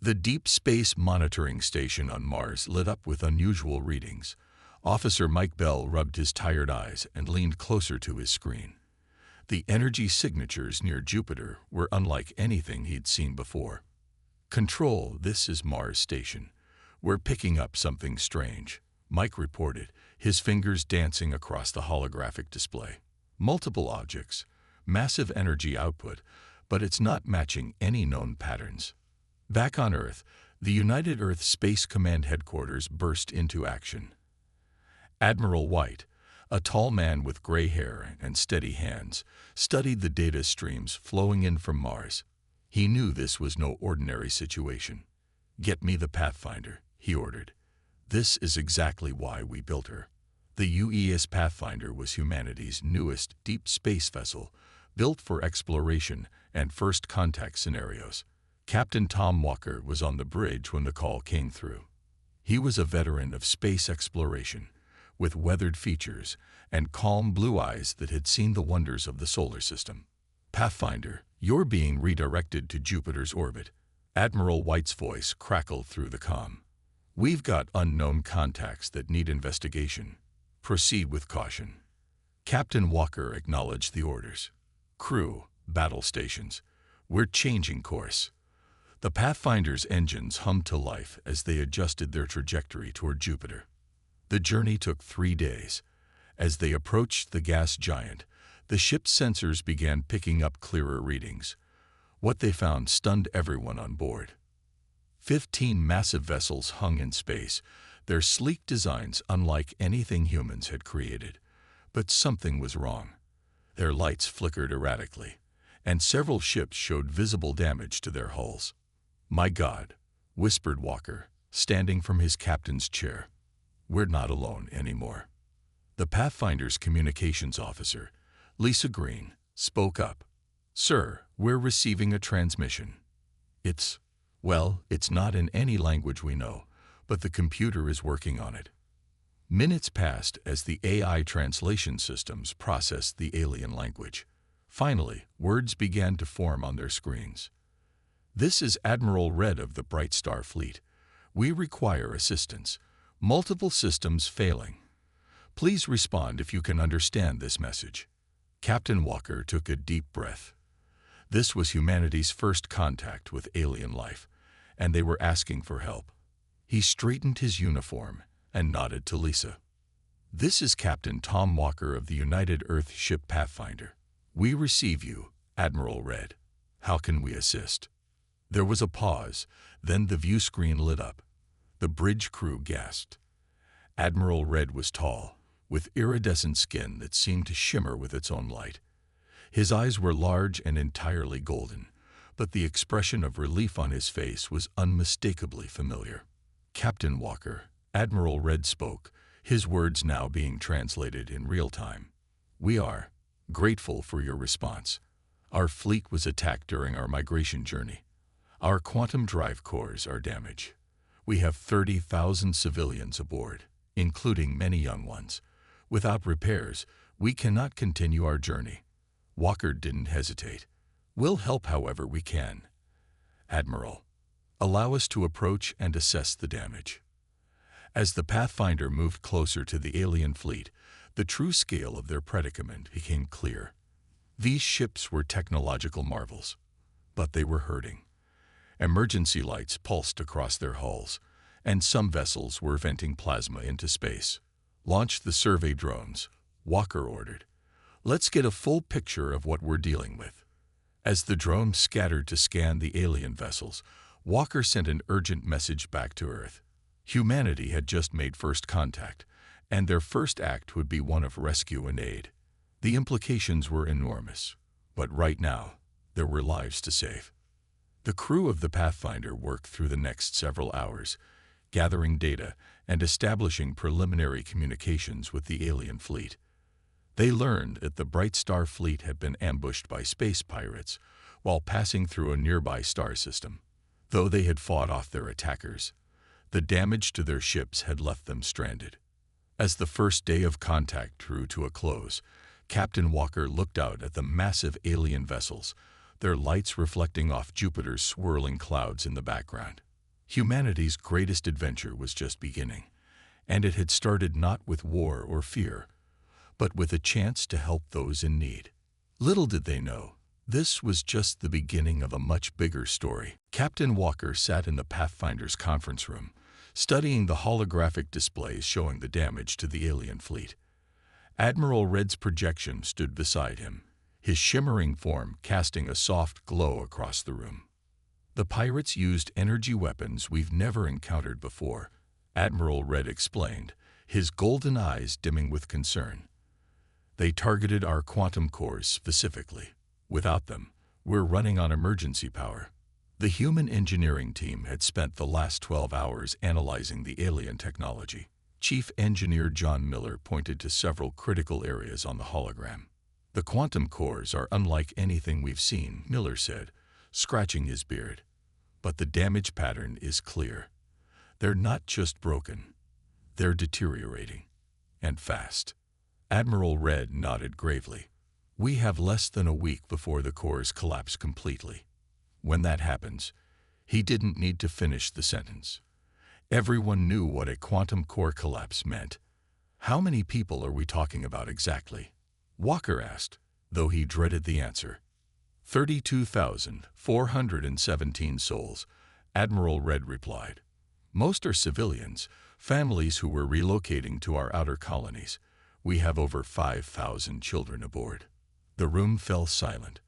The Deep Space Monitoring Station on Mars lit up with unusual readings. Officer Mike Bell rubbed his tired eyes and leaned closer to his screen. The energy signatures near Jupiter were unlike anything he'd seen before. "Control, this is Mars Station. We're picking up something strange," Mike reported, his fingers dancing across the holographic display. "Multiple objects, massive energy output, but it's not matching any known patterns." Back on Earth, the United Earth Space Command headquarters burst into action. Admiral White, a tall man with gray hair and steady hands, studied the data streams flowing in from Mars. He knew this was no ordinary situation. "Get me the Pathfinder," he ordered. "This is exactly why we built her." The UES Pathfinder was humanity's newest deep space vessel, built for exploration and first contact scenarios. Captain Tom Walker was on the bridge when the call came through. He was a veteran of space exploration, with weathered features and calm blue eyes that had seen the wonders of the solar system. "Pathfinder, you're being redirected to Jupiter's orbit." Admiral White's voice crackled through the comm. "We've got unknown contacts that need investigation. Proceed with caution." Captain Walker acknowledged the orders. "Crew, battle stations, we're changing course." The Pathfinder's engines hummed to life as they adjusted their trajectory toward Jupiter. The journey took 3 days. As they approached the gas giant, the ship's sensors began picking up clearer readings. What they found stunned everyone on board. 15 massive vessels hung in space, their sleek designs unlike anything humans had created. But something was wrong. Their lights flickered erratically, and several ships showed visible damage to their hulls. "My God," whispered Walker, standing from his captain's chair. "We're not alone anymore." The Pathfinder's communications officer, Lisa Green, spoke up. "Sir, we're receiving a transmission. It's not in any language we know, but the computer is working on it." Minutes passed as the AI translation systems processed the alien language. Finally, words began to form on their screens. "This is Admiral Red of the Bright Star Fleet. We require assistance. Multiple systems failing. Please respond if you can understand this message." Captain Walker took a deep breath. This was humanity's first contact with alien life, and they were asking for help. He straightened his uniform and nodded to Lisa. "This is Captain Tom Walker of the United Earth ship Pathfinder. We receive you, Admiral Red. How can we assist?" There was a pause, then the view screen lit up. The bridge crew gasped. Admiral Red was tall, with iridescent skin that seemed to shimmer with its own light. His eyes were large and entirely golden, but the expression of relief on his face was unmistakably familiar. "Captain Walker," Admiral Red spoke, his words now being translated in real time. "We are grateful for your response. Our fleet was attacked during our migration journey. Our quantum drive cores are damaged. We have 30,000 civilians aboard, including many young ones. Without repairs, we cannot continue our journey." Walker didn't hesitate. "We'll help however we can. Admiral, allow us to approach and assess the damage." As the Pathfinder moved closer to the alien fleet, the true scale of their predicament became clear. These ships were technological marvels, but they were hurting. Emergency lights pulsed across their hulls, and some vessels were venting plasma into space. "Launch the survey drones," Walker ordered. "Let's get a full picture of what we're dealing with." As the drones scattered to scan the alien vessels, Walker sent an urgent message back to Earth. Humanity had just made first contact, and their first act would be one of rescue and aid. The implications were enormous, but right now, there were lives to save. The crew of the Pathfinder worked through the next several hours, gathering data and establishing preliminary communications with the alien fleet. They learned that the Bright Star Fleet had been ambushed by space pirates while passing through a nearby star system. Though they had fought off their attackers, the damage to their ships had left them stranded. As the first day of contact drew to a close, Captain Walker looked out at the massive alien vessels, their lights reflecting off Jupiter's swirling clouds in the background. Humanity's greatest adventure was just beginning, and it had started not with war or fear, but with a chance to help those in need. Little did they know, this was just the beginning of a much bigger story. Captain Walker sat in the Pathfinder's conference room, studying the holographic displays showing the damage to the alien fleet. Admiral Red's projection stood beside him, his shimmering form casting a soft glow across the room. The pirates used energy weapons we've never encountered before, Admiral Red explained, his golden eyes dimming with concern. They targeted our quantum cores specifically. Without them, we're running on emergency power. The human engineering team had spent the last 12 hours analyzing the alien technology. Chief Engineer John Miller pointed to several critical areas on the hologram. The quantum cores are unlike anything we've seen, Miller said, scratching his beard. But the damage pattern is clear. They're not just broken. They're deteriorating. And fast. Admiral Red nodded gravely. We have less than a week before the cores collapse completely. When that happens, he didn't need to finish the sentence. Everyone knew what a quantum core collapse meant. How many people are we talking about exactly? Walker asked, though he dreaded the answer. 32,417 souls, Admiral Red replied. Most are civilians, families who were relocating to our outer colonies. We have over 5,000 children aboard. The room fell silent.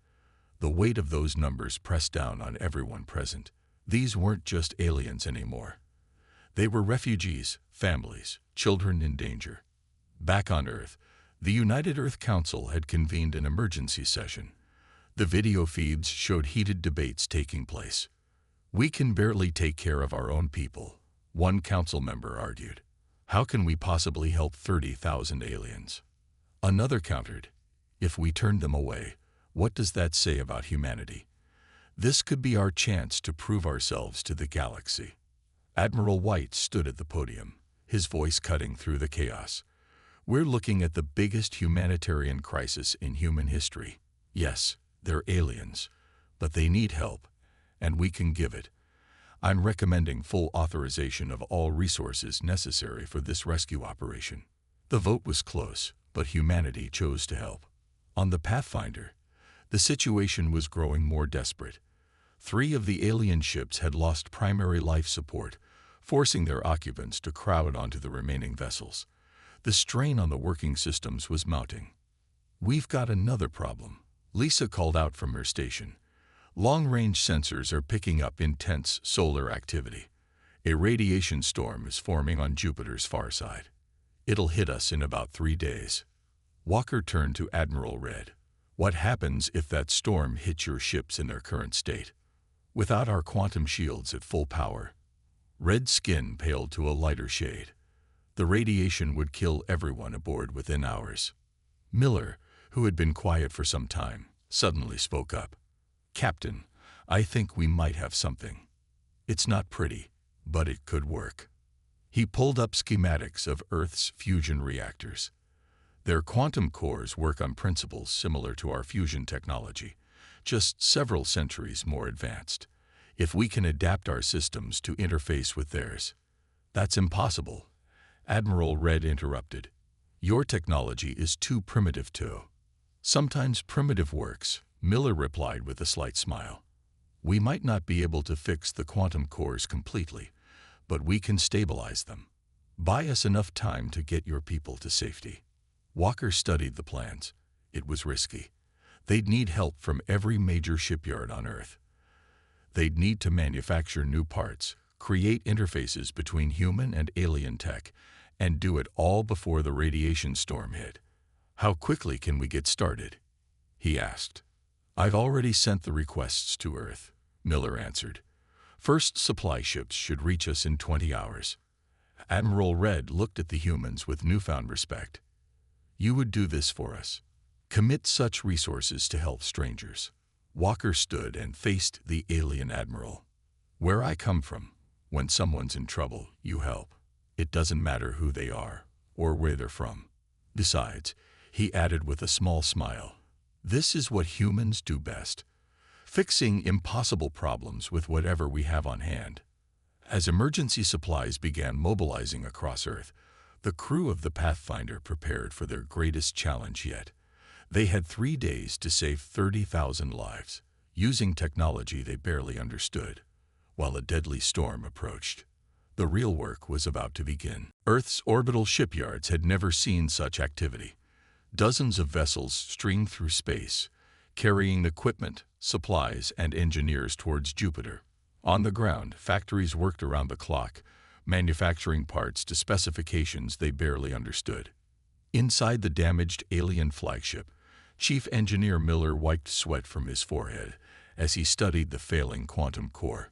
The weight of those numbers pressed down on everyone present. These weren't just aliens anymore. They were refugees, families, children in danger. Back on Earth, the United Earth Council had convened an emergency session. The video feeds showed heated debates taking place. We can barely take care of our own people, one council member argued. How can we possibly help 30,000 aliens? Another countered, if we turn them away, what does that say about humanity? This could be our chance to prove ourselves to the galaxy. Admiral White stood at the podium, his voice cutting through the chaos. We're looking at the biggest humanitarian crisis in human history. Yes, they're aliens, but they need help, and we can give it. I'm recommending full authorization of all resources necessary for this rescue operation. The vote was close, but humanity chose to help. On the Pathfinder, the situation was growing more desperate. 3 of the alien ships had lost primary life support, forcing their occupants to crowd onto the remaining vessels. The strain on the working systems was mounting. We've got another problem, Lisa called out from her station. Long-range sensors are picking up intense solar activity. A radiation storm is forming on Jupiter's far side. It'll hit us in about 3 days. Walker turned to Admiral Red. What happens if that storm hits your ships in their current state? Without our quantum shields at full power, Red's skin paled to a lighter shade. The radiation would kill everyone aboard within hours. Miller, who had been quiet for some time, suddenly spoke up. Captain, I think we might have something. It's not pretty, but it could work. He pulled up schematics of Earth's fusion reactors. Their quantum cores work on principles similar to our fusion technology, just several centuries more advanced. If we can adapt our systems to interface with theirs. That's impossible, Admiral Red interrupted. Your technology is too primitive to. Sometimes primitive works, Miller replied with a slight smile. We might not be able to fix the quantum cores completely, but we can stabilize them. Buy us enough time to get your people to safety. Walker studied the plans. It was risky. They'd need help from every major shipyard on Earth. They'd need to manufacture new parts, create interfaces between human and alien tech, and do it all before the radiation storm hit. How quickly can we get started? He asked. I've already sent the requests to Earth, Miller answered. First supply ships should reach us in 20 hours. Admiral Red looked at the humans with newfound respect. You would do this for us. Commit such resources to help strangers. Walker stood and faced the alien admiral. Where I come from, when someone's in trouble, you help. It doesn't matter who they are or where they're from. Besides, he added with a small smile, this is what humans do best. Fixing impossible problems with whatever we have on hand. As emergency supplies began mobilizing across Earth, the crew of the Pathfinder prepared for their greatest challenge yet. They had 3 days to save 30,000 lives, using technology they barely understood, while a deadly storm approached. The real work was about to begin. Earth's orbital shipyards had never seen such activity. Dozens of vessels streamed through space, carrying equipment, supplies, and engineers towards Jupiter. On the ground, factories worked around the clock, manufacturing parts to specifications they barely understood. Inside the damaged alien flagship, Chief Engineer Miller wiped sweat from his forehead as he studied the failing quantum core.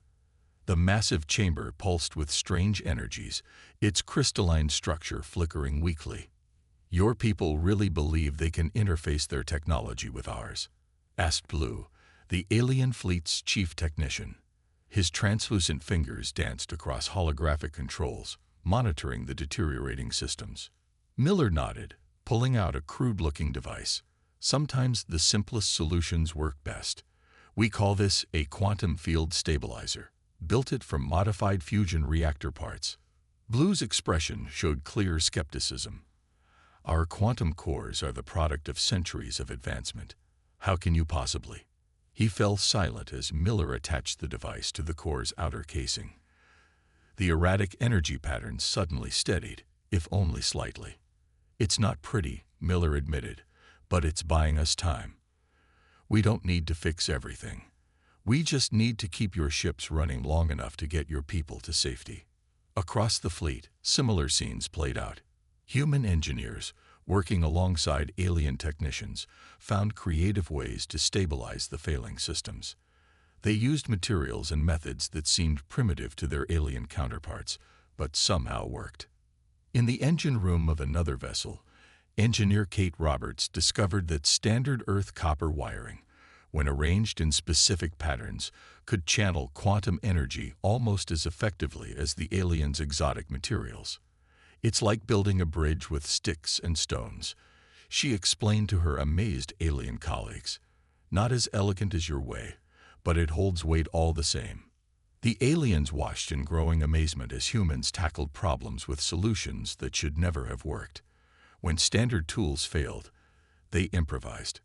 The massive chamber pulsed with strange energies, its crystalline structure flickering weakly. "Your people really believe they can interface their technology with ours?" asked Blue, the alien fleet's chief technician. His translucent fingers danced across holographic controls, monitoring the deteriorating systems. Miller nodded, pulling out a crude-looking device. "Sometimes the simplest solutions work best. We call this a quantum field stabilizer. Built it from modified fusion reactor parts." Blue's expression showed clear skepticism. "Our quantum cores are the product of centuries of advancement. How can you possibly?" He fell silent as Miller attached the device to the core's outer casing. The erratic energy patterns suddenly steadied, if only slightly. "It's not pretty," Miller admitted, "but it's buying us time. We don't need to fix everything. We just need to keep your ships running long enough to get your people to safety." Across the fleet, similar scenes played out. Human engineers, working alongside alien technicians, found creative ways to stabilize the failing systems. They used materials and methods that seemed primitive to their alien counterparts, but somehow worked. In the engine room of another vessel, engineer Kate Roberts discovered that standard Earth copper wiring, when arranged in specific patterns, could channel quantum energy almost as effectively as the aliens' exotic materials. "It's like building a bridge with sticks and stones," she explained to her amazed alien colleagues. "Not as elegant as your way, but it holds weight all the same." The aliens watched in growing amazement as humans tackled problems with solutions that should never have worked. When standard tools failed, they improvised.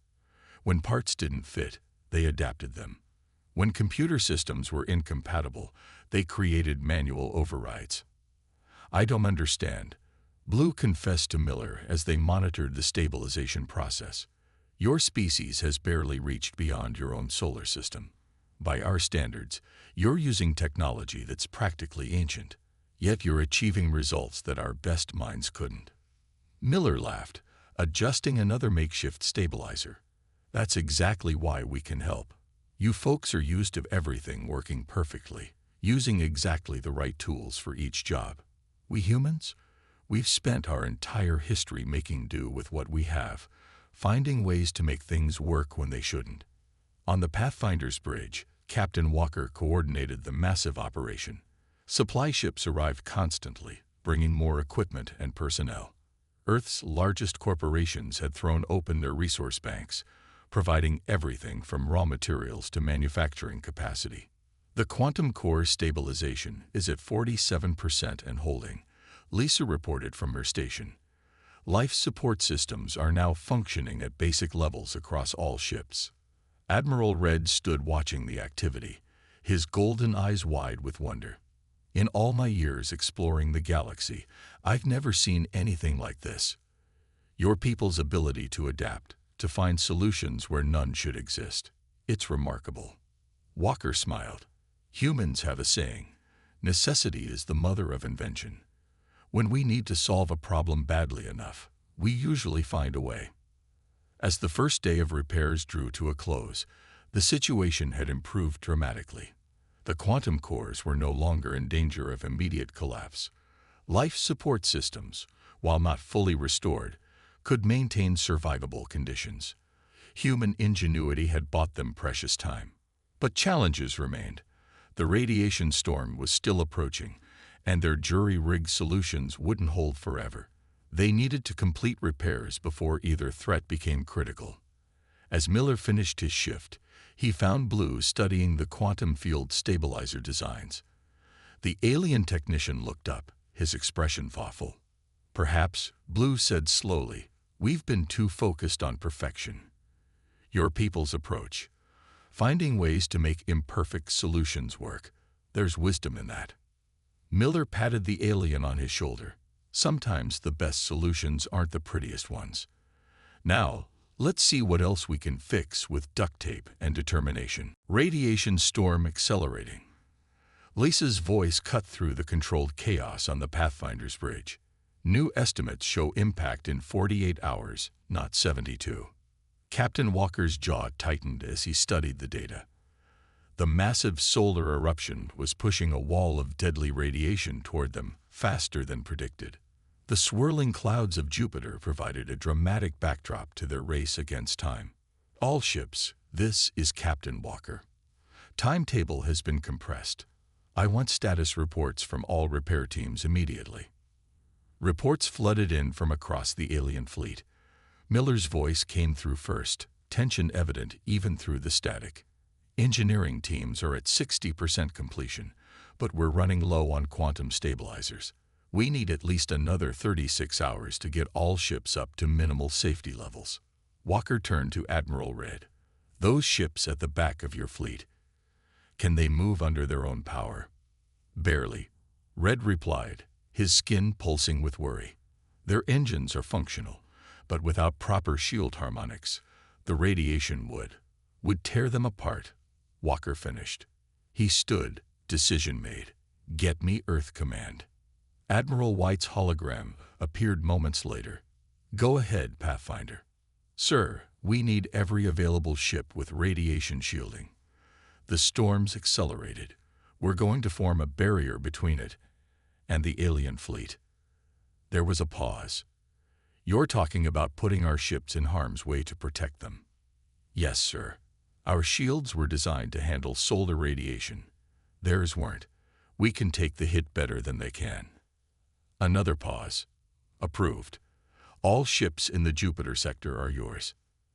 When parts didn't fit, they adapted them. When computer systems were incompatible, they created manual overrides. "I don't understand," Blue confessed to Miller as they monitored the stabilization process. "Your species has barely reached beyond your own solar system. By our standards, you're using technology that's practically ancient, yet you're achieving results that our best minds couldn't." Miller laughed, adjusting another makeshift stabilizer. "That's exactly why we can help. You folks are used to everything working perfectly, using exactly the right tools for each job. We humans? We've spent our entire history making do with what we have, finding ways to make things work when they shouldn't." On the Pathfinder's bridge, Captain Walker coordinated the massive operation. Supply ships arrived constantly, bringing more equipment and personnel. Earth's largest corporations had thrown open their resource banks, providing everything from raw materials to manufacturing capacity. "The quantum core stabilization is at 47% and holding," Lisa reported from her station. "Life support systems are now functioning at basic levels across all ships." Admiral Red stood watching the activity, his golden eyes wide with wonder. "In all my years exploring the galaxy, I've never seen anything like this. Your people's ability to adapt, to find solutions where none should exist. It's remarkable." Walker smiled. "Humans have a saying, necessity is the mother of invention. When we need to solve a problem badly enough, we usually find a way." As the first day of repairs drew to a close, the situation had improved dramatically. The quantum cores were no longer in danger of immediate collapse. Life support systems, while not fully restored, could maintain survivable conditions. Human ingenuity had bought them precious time. But challenges remained. The radiation storm was still approaching, and their jury-rigged solutions wouldn't hold forever. They needed to complete repairs before either threat became critical. As Miller finished his shift, he found Blue studying the quantum field stabilizer designs. The alien technician looked up, his expression thoughtful. Perhaps, Blue said slowly, we've been too focused on perfection. Your people's approach, finding ways to make imperfect solutions work, there's wisdom in that. Miller patted the alien on his shoulder. Sometimes the best solutions aren't the prettiest ones. Now, let's see what else we can fix with duct tape and determination. Radiation storm accelerating. Lisa's voice cut through the controlled chaos on the Pathfinder's bridge. New estimates show impact in 48 hours, not 72. Captain Walker's jaw tightened as he studied the data. The massive solar eruption was pushing a wall of deadly radiation toward them faster than predicted. The swirling clouds of Jupiter provided a dramatic backdrop to their race against time. All ships, this is Captain Walker. Timetable has been compressed. I want status reports from all repair teams immediately. Reports flooded in from across the alien fleet. Miller's voice came through first, tension evident even through the static. Engineering teams are at 60% completion, but we're running low on quantum stabilizers. We need at least another 36 hours to get all ships up to minimal safety levels. Walker turned to Admiral Red. Those ships at the back of your fleet, can they move under their own power? Barely. Red replied, his skin pulsing with worry. Their engines are functional, but without proper shield harmonics, the radiation would tear them apart. Walker finished. He stood, decision made. Get me Earth Command. Admiral White's hologram appeared moments later. Go ahead, Pathfinder. Sir, we need every available ship with radiation shielding. The storms accelerated. We're going to form a barrier between it and the alien fleet. There was a pause. You're talking about putting our ships in harm's way to protect them. Yes, sir. Our shields were designed to handle solar radiation. Theirs weren't. We can take the hit better than they can. Another pause. Approved. All ships in the Jupiter sector are yours.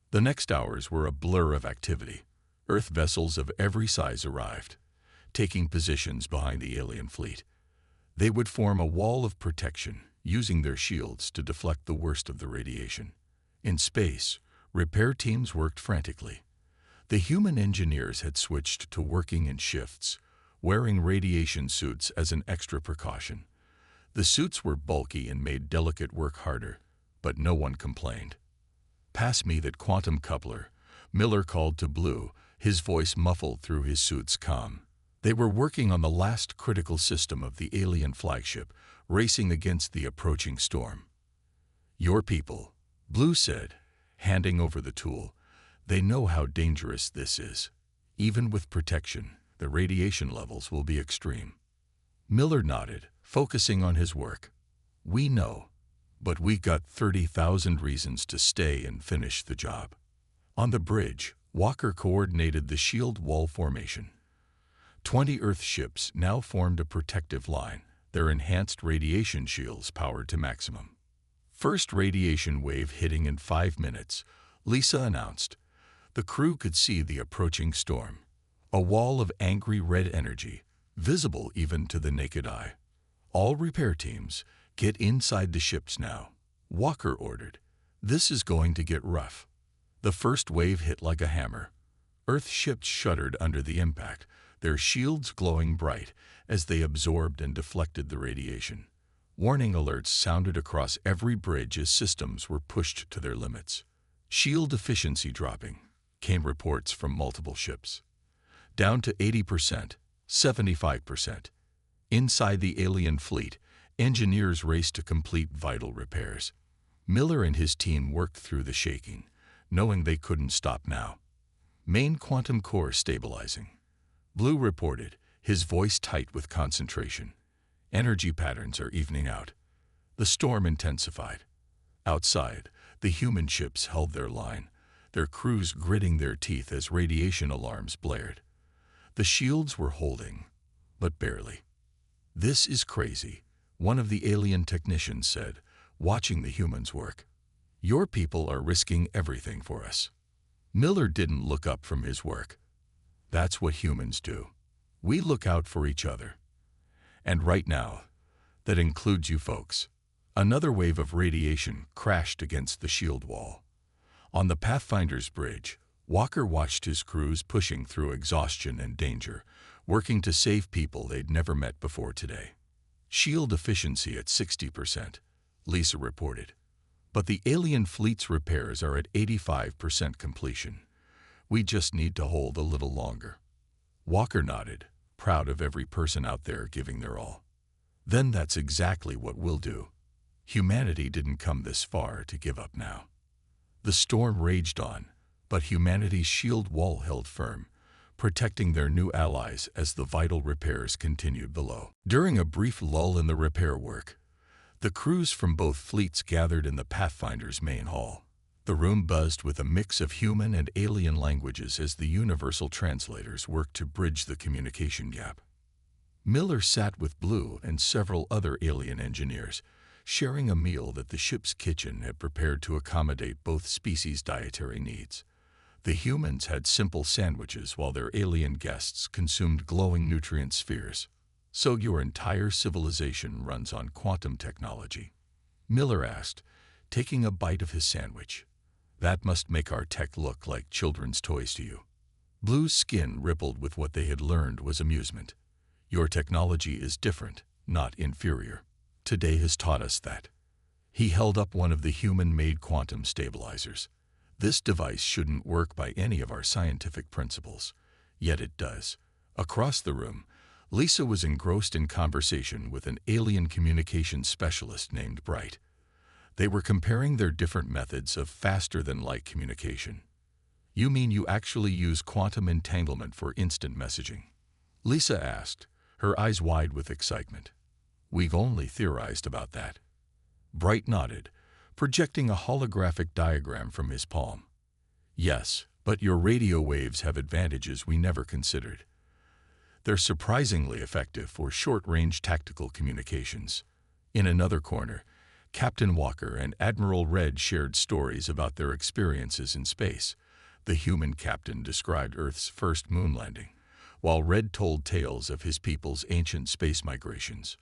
The next hours were a blur of activity. Earth vessels of every size arrived, taking positions behind the alien fleet. They would form a wall of protection, using their shields to deflect the worst of the radiation. In space, repair teams worked frantically. The human engineers had switched to working in shifts, wearing radiation suits as an extra precaution. The suits were bulky and made delicate work harder, but no one complained. Pass me that quantum coupler, Miller called to Blue, his voice muffled through his suit's comm. They were working on the last critical system of the alien flagship, racing against the approaching storm. Your people, Blue said, handing over the tool. They know how dangerous this is. Even with protection, the radiation levels will be extreme. Miller nodded, focusing on his work. We know, but we got 30,000 reasons to stay and finish the job. On the bridge, Walker coordinated the shield wall formation. 20 Earth ships now formed a protective line, their enhanced radiation shields powered to maximum. First radiation wave hitting in 5 minutes, Lisa announced. The crew could see the approaching storm. A wall of angry red energy, visible even to the naked eye. All repair teams, get inside the ships now. Walker ordered. This is going to get rough. The first wave hit like a hammer. Earth ships shuddered under the impact, their shields glowing bright as they absorbed and deflected the radiation. Warning alerts sounded across every bridge as systems were pushed to their limits. Shield efficiency dropping, came reports from multiple ships. Down to 80%, 75%. Inside the alien fleet, engineers raced to complete vital repairs. Miller and his team worked through the shaking, knowing they couldn't stop now. Main quantum core stabilizing. Blue reported, his voice tight with concentration. Energy patterns are evening out. The storm intensified. Outside, the human ships held their line, their crews gritting their teeth as radiation alarms blared. The shields were holding, but barely. This is crazy, one of the alien technicians said, watching the humans work. Your people are risking everything for us. Miller didn't look up from his work. That's what humans do. We look out for each other. And right now, that includes you folks. Another wave of radiation crashed against the shield wall. On the Pathfinder's bridge, Walker watched his crews pushing through exhaustion and danger, working to save people they'd never met before today. Shield efficiency at 60%, Lisa reported. But the alien fleet's repairs are at 85% completion. We just need to hold a little longer. Walker nodded, proud of every person out there giving their all. Then that's exactly what we'll do. Humanity didn't come this far to give up now. The storm raged on, but humanity's shield wall held firm, protecting their new allies as the vital repairs continued below. During a brief lull in the repair work, the crews from both fleets gathered in the Pathfinder's main hall. The room buzzed with a mix of human and alien languages as the universal translators worked to bridge the communication gap. Miller sat with Blue and several other alien engineers, sharing a meal that the ship's kitchen had prepared to accommodate both species' dietary needs. The humans had simple sandwiches while their alien guests consumed glowing nutrient spheres. So your entire civilization runs on quantum technology? Miller asked, taking a bite of his sandwich. That must make our tech look like children's toys to you. Blue's skin rippled with what they had learned was amusement. Your technology is different, not inferior. Today has taught us that. He held up one of the human-made quantum stabilizers. This device shouldn't work by any of our scientific principles, yet it does. Across the room, Lisa was engrossed in conversation with an alien communications specialist named Bright. They were comparing their different methods of faster-than-light communication. You mean you actually use quantum entanglement for instant messaging? Lisa asked, her eyes wide with excitement. We've only theorized about that. Bright nodded, projecting a holographic diagram from his palm. Yes, but your radio waves have advantages we never considered. They're surprisingly effective for short-range tactical communications. In another corner, Captain Walker and Admiral Red shared stories about their experiences in space. The human captain described Earth's first moon landing, while Red told tales of his people's ancient space migrations.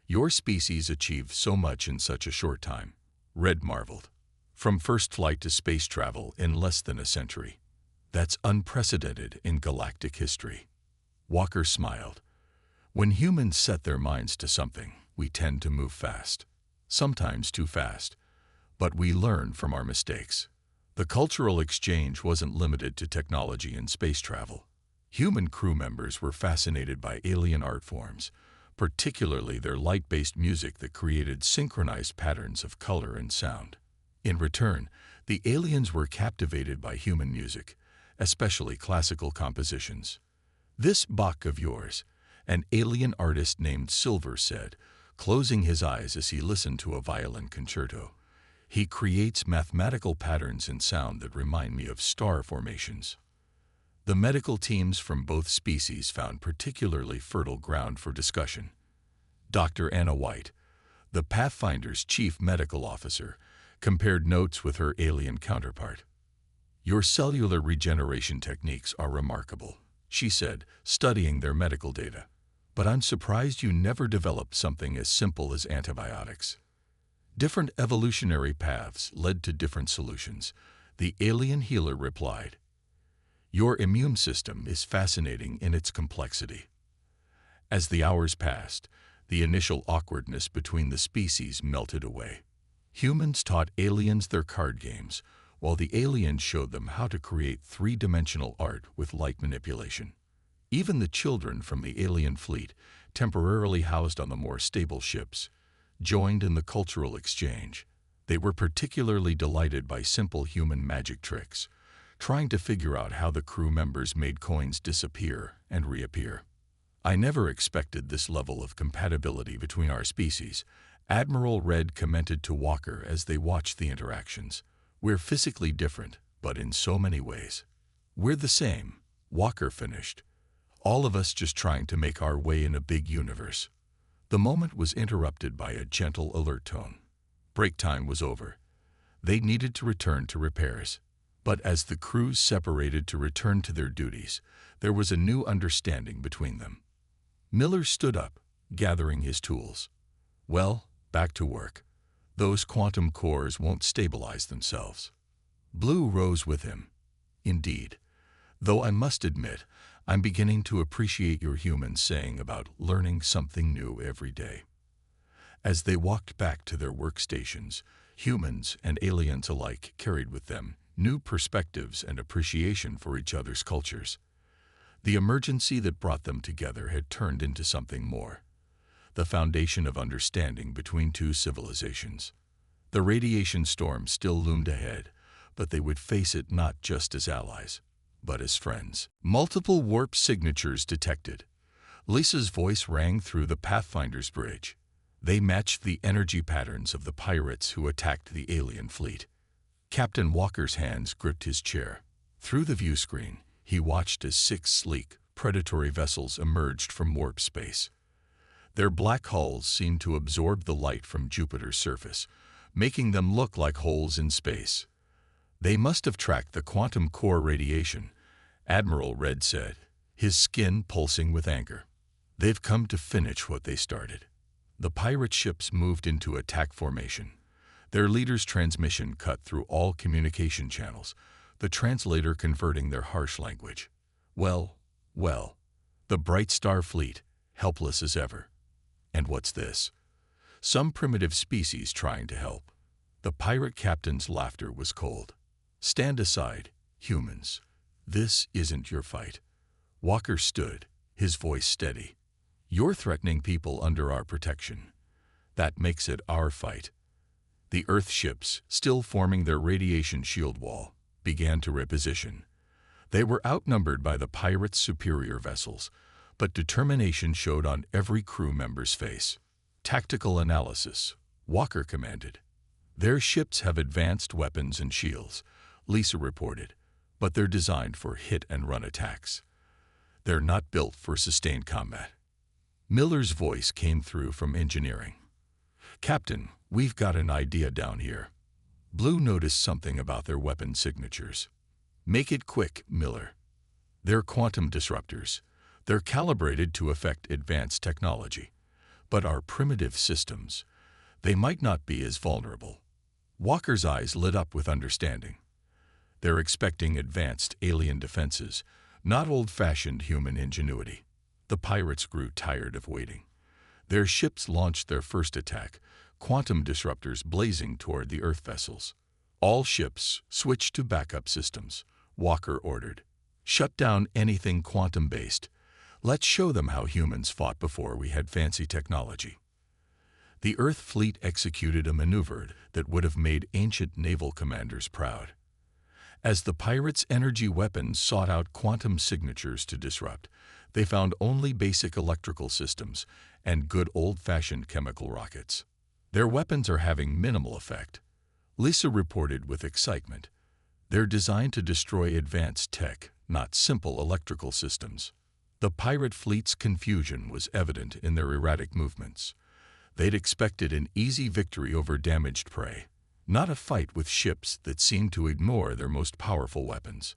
Your species achieved so much in such a short time, Red marveled. From first flight to space travel in less than a century. That's unprecedented in galactic history. Walker smiled. When humans set their minds to something, we tend to move fast. Sometimes too fast. But we learn from our mistakes. The cultural exchange wasn't limited to technology and space travel. Human crew members were fascinated by alien art forms, particularly their light-based music that created synchronized patterns of color and sound. In return, the aliens were captivated by human music, especially classical compositions. This Bach of yours, an alien artist named Silver said, closing his eyes as he listened to a violin concerto. He creates mathematical patterns in sound that remind me of star formations. The medical teams from both species found particularly fertile ground for discussion. Dr. Anna White, the Pathfinder's chief medical officer, compared notes with her alien counterpart. Your cellular regeneration techniques are remarkable, she said, studying their medical data. But I'm surprised you never developed something as simple as antibiotics. Different evolutionary paths led to different solutions, the alien healer replied. Your immune system is fascinating in its complexity. As the hours passed, the initial awkwardness between the species melted away. Humans taught aliens their card games, while the aliens showed them how to create three-dimensional art with light manipulation. Even the children from the alien fleet, temporarily housed on the more stable ships, joined in the cultural exchange. They were particularly delighted by simple human magic tricks, trying to figure out how the crew members made coins disappear and reappear. I never expected this level of compatibility between our species, Admiral Red commented to Walker as they watched the interactions. We're physically different, but in so many ways. We're the same, Walker finished. All of us just trying to make our way in a big universe. The moment was interrupted by a gentle alert tone. Break time was over. They needed to return to repairs. But as the crews separated to return to their duties, there was a new understanding between them. Miller stood up, gathering his tools. Well, back to work. Those quantum cores won't stabilize themselves. Blue rose with him. Indeed. Though I must admit, I'm beginning to appreciate your human saying about learning something new every day. As they walked back to their workstations, humans and aliens alike carried with them new perspectives and appreciation for each other's cultures. The emergency that brought them together had turned into something more. The foundation of understanding between two civilizations. The radiation storm still loomed ahead, but they would face it not just as allies, but as friends. Multiple warp signatures detected. Lisa's voice rang through the Pathfinder's bridge. They matched the energy patterns of the pirates who attacked the alien fleet. Captain Walker's hands gripped his chair. Through the view screen, he watched as 6 sleek, predatory vessels emerged from warp space. Their black hulls seemed to absorb the light from Jupiter's surface, making them look like holes in space. They must have tracked the quantum core radiation, Admiral Red said, his skin pulsing with anger. They've come to finish what they started. The pirate ships moved into attack formation. Their leader's transmission cut through all communication channels, the translator converting their harsh language. Well, the Bright Star Fleet, helpless as ever. And what's this? Some primitive species trying to help. The pirate captain's laughter was cold. Stand aside, humans. This isn't your fight. Walker stood, his voice steady. You're threatening people under our protection. That makes it our fight. The Earth ships, still forming their radiation shield wall, began to reposition. They were outnumbered by the pirates' superior vessels, but determination showed on every crew member's face. Tactical analysis, Walker commanded. Their ships have advanced weapons and shields, Lisa reported, but they're designed for hit-and-run attacks. They're not built for sustained combat. Miller's voice came through from engineering. Captain, we've got an idea down here. Blue noticed something about their weapon signatures. Make it quick, Miller. They're quantum disruptors. They're calibrated to affect advanced technology. But our primitive systems, they might not be as vulnerable. Walker's eyes lit up with understanding. They're expecting advanced alien defenses, not old-fashioned human ingenuity. The pirates grew tired of waiting. Their ships launched their first attack, quantum disruptors blazing toward the Earth vessels. All ships switched to backup systems, Walker ordered. Shut down anything quantum-based. Let's show them how humans fought before we had fancy technology. The Earth fleet executed a maneuver that would have made ancient naval commanders proud. As the pirates' energy weapons sought out quantum signatures to disrupt, they found only basic electrical systems and good old-fashioned chemical rockets. Their weapons are having minimal effect. Lisa reported with excitement. They're designed to destroy advanced tech, not simple electrical systems. The pirate fleet's confusion was evident in their erratic movements. They'd expected an easy victory over damaged prey, not a fight with ships that seemed to ignore their most powerful weapons.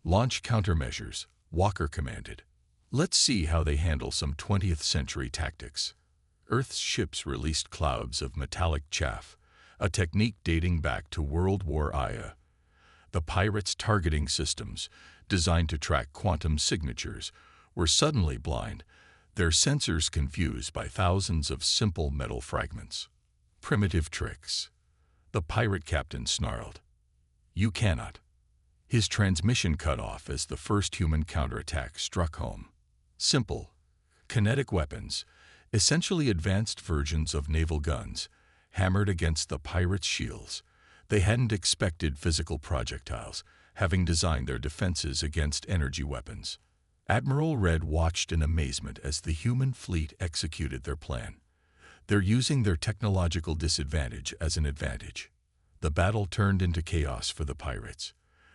Launch countermeasures, Walker commanded. Let's see how they handle some 20th century tactics. Earth's ships released clouds of metallic chaff, a technique dating back to World War I. The pirates' targeting systems, designed to track quantum signatures, were suddenly blind, their sensors confused by thousands of simple metal fragments. Primitive tricks. The pirate captain snarled. You cannot. His transmission cut off as the first human counterattack struck home. Simple, kinetic weapons, essentially advanced versions of naval guns, hammered against the pirates' shields. They hadn't expected physical projectiles, having designed their defenses against energy weapons. Admiral Red watched in amazement as the human fleet executed their plan. They're using their technological disadvantage as an advantage. The battle turned into chaos for the pirates.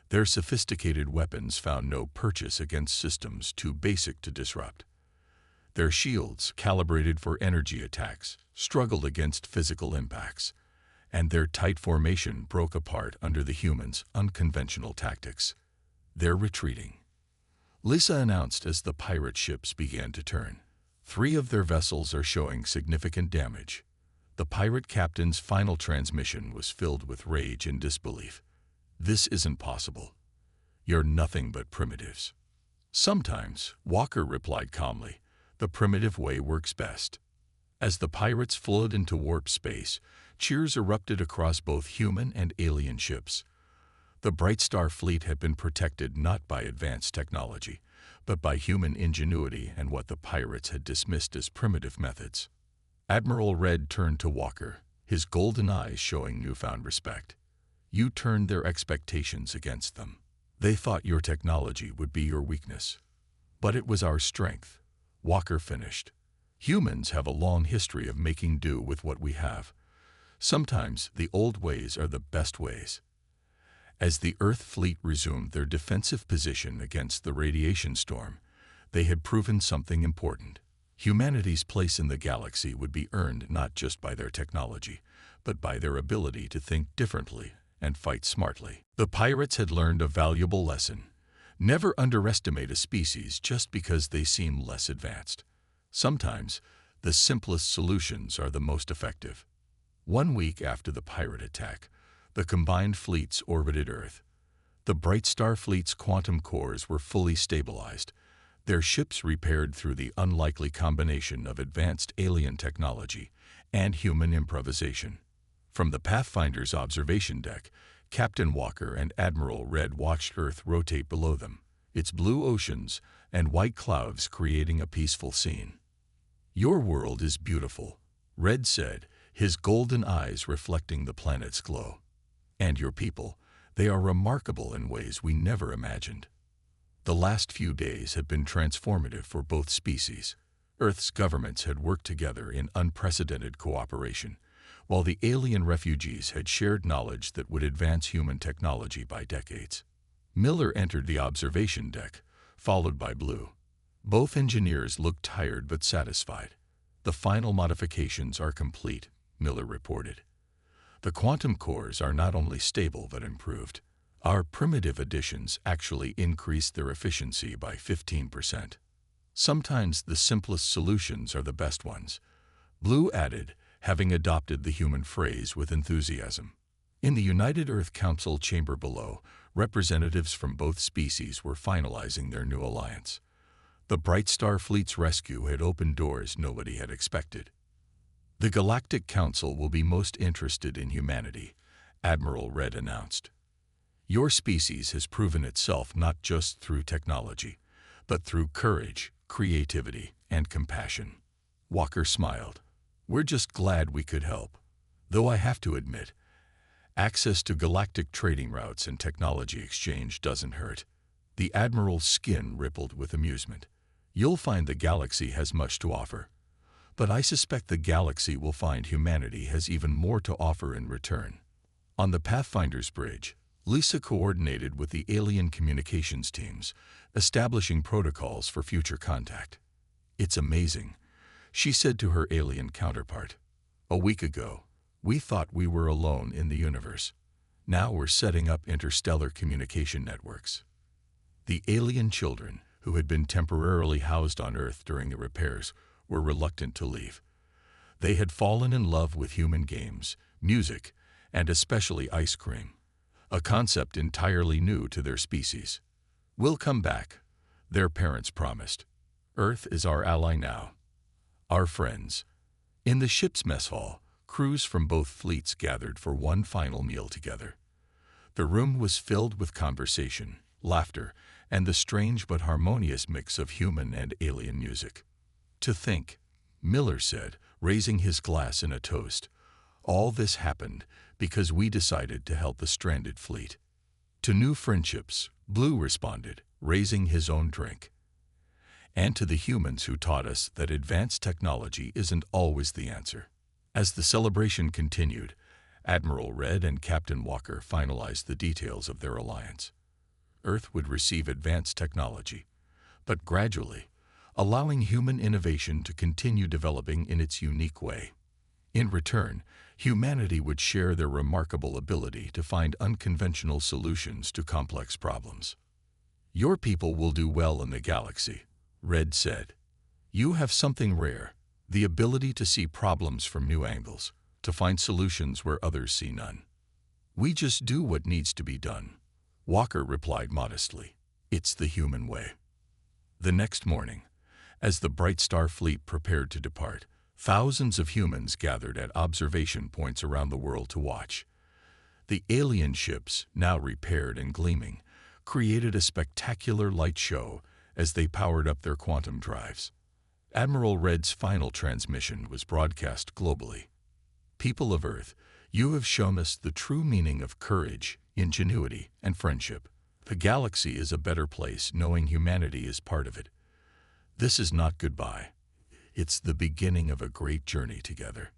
Their sophisticated weapons found no purchase against systems too basic to disrupt. Their shields, calibrated for energy attacks, struggled against physical impacts, and their tight formation broke apart under the humans' unconventional tactics. They're retreating. Lisa announced as the pirate ships began to turn. 3 of their vessels are showing significant damage. The pirate captain's final transmission was filled with rage and disbelief. This isn't possible. You're nothing but primitives. Sometimes, Walker replied calmly, the primitive way works best. As the pirates flowed into warp space, cheers erupted across both human and alien ships. The Bright Star fleet had been protected not by advanced technology, but by human ingenuity and what the pirates had dismissed as primitive methods. Admiral Red turned to Walker, his golden eyes showing newfound respect. You turned their expectations against them. They thought your technology would be your weakness. But it was our strength. Walker finished. Humans have a long history of making do with what we have. Sometimes the old ways are the best ways. As the Earth fleet resumed their defensive position against the radiation storm, they had proven something important. Humanity's place in the galaxy would be earned not just by their technology, but by their ability to think differently and fight smartly. The pirates had learned a valuable lesson. Never underestimate a species just because they seem less advanced. Sometimes, the simplest solutions are the most effective. 1 week after the pirate attack, the combined fleets orbited Earth. The Bright Star fleet's quantum cores were fully stabilized, their ships repaired through the unlikely combination of advanced alien technology and human improvisation. From the Pathfinder's observation deck, Captain Walker and Admiral Red watched Earth rotate below them, its blue oceans and white clouds creating a peaceful scene. Your world is beautiful, Red said, his golden eyes reflecting the planet's glow. And your people, they are remarkable in ways we never imagined. The last few days had been transformative for both species. Earth's governments had worked together in unprecedented cooperation, while the alien refugees had shared knowledge that would advance human technology by decades. Miller entered the observation deck, followed by Blue. Both engineers looked tired but satisfied. The final modifications are complete, Miller reported. The quantum cores are not only stable but improved. Our primitive additions actually increased their efficiency by 15%. Sometimes the simplest solutions are the best ones, Blue added, having adopted the human phrase with enthusiasm. In the United Earth Council chamber below, representatives from both species were finalizing their new alliance. The Bright Star fleet's rescue had opened doors nobody had expected. The Galactic Council will be most interested in humanity, Admiral Red announced. Your species has proven itself not just through technology, but through courage, creativity, and compassion. Walker smiled. We're just glad we could help. Though I have to admit, access to galactic trading routes and technology exchange doesn't hurt. The Admiral's skin rippled with amusement. You'll find the galaxy has much to offer. But I suspect the galaxy will find humanity has even more to offer in return. On the Pathfinder's bridge, Lisa coordinated with the alien communications teams, establishing protocols for future contact. It's amazing, she said to her alien counterpart. A week ago, we thought we were alone in the universe. Now we're setting up interstellar communication networks. The alien children, who had been temporarily housed on Earth during the repairs, were reluctant to leave. They had fallen in love with human games, music, and especially ice cream, a concept entirely new to their species. We'll come back, their parents promised. Earth is our ally now. Our friends. In the ship's mess hall, crews from both fleets gathered for one final meal together. The room was filled with conversation, laughter, and the strange but harmonious mix of human and alien music. To think, Miller said, raising his glass in a toast, all this happened because we decided to help the stranded fleet. To new friendships, Blue responded, raising his own drink. And to the humans who taught us that advanced technology isn't always the answer. As the celebration continued, Admiral Red and Captain Walker finalized the details of their alliance. Earth would receive advanced technology, but gradually, allowing human innovation to continue developing in its unique way. In return, humanity would share their remarkable ability to find unconventional solutions to complex problems. Your people will do well in the galaxy, Red said. You have something rare, the ability to see problems from new angles, to find solutions where others see none. We just do what needs to be done, Walker replied modestly. It's the human way. The next morning, as the Bright Star fleet prepared to depart, thousands of humans gathered at observation points around the world to watch. The alien ships, now repaired and gleaming, created a spectacular light show as they powered up their quantum drives. Admiral Red's final transmission was broadcast globally. People of Earth, you have shown us the true meaning of courage, ingenuity, and friendship. The galaxy is a better place knowing humanity is part of it. This is not goodbye. It's the beginning of a great journey together.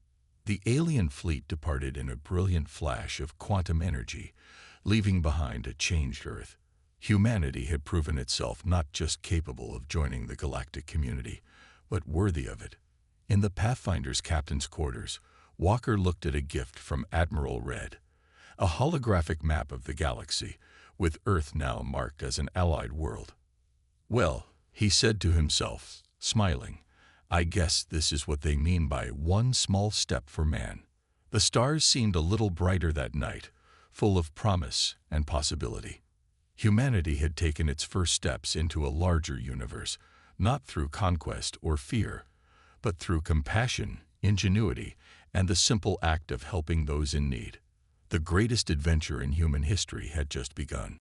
The alien fleet departed in a brilliant flash of quantum energy, leaving behind a changed Earth. Humanity had proven itself not just capable of joining the galactic community, but worthy of it. In the Pathfinder's captain's quarters, Walker looked at a gift from Admiral Red, a holographic map of the galaxy, with Earth now marked as an allied world. Well, he said to himself, smiling, I guess this is what they mean by one small step for man. The stars seemed a little brighter that night, full of promise and possibility. Humanity had taken its first steps into a larger universe, not through conquest or fear, but through compassion, ingenuity, and the simple act of helping those in need. The greatest adventure in human history had just begun.